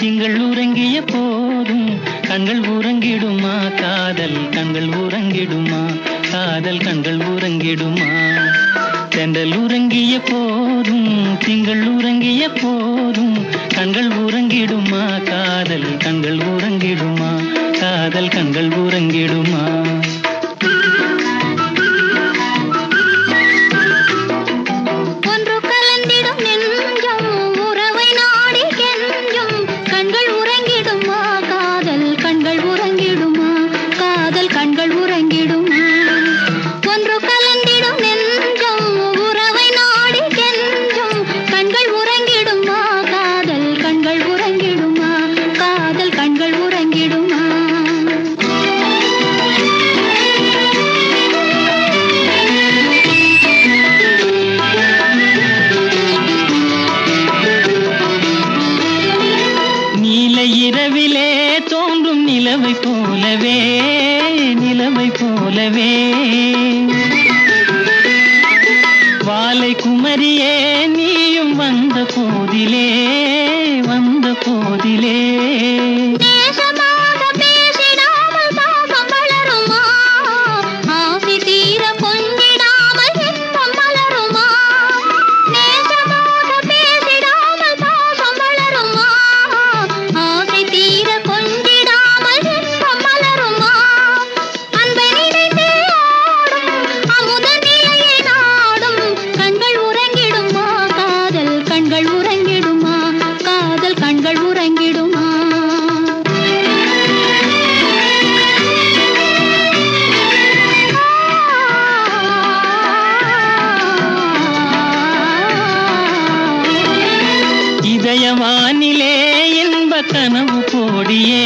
திங்கள் உறங்கிய போதும் கண்கள் உறங்கிடுமா காதல் கண்கள் உறங்கிடுமா காதல் கண்கள் உறங்கிடுமா தென்றல் உறங்கிய போதும் திங்கள் உறங்கிய போதும் கண்கள் உறங்கிடுமா காதல் கண்கள் உறங்கிடுமா காதல் கண்கள் உறங்கிடுமா இரவிலே தோன்றும் நிலவை போலவே நிலவை போலவே வாலை குமரியே நீயும் வந்த போதிலே வந்த போதிலே இதயவானிலே என்ப கனவு கோடியே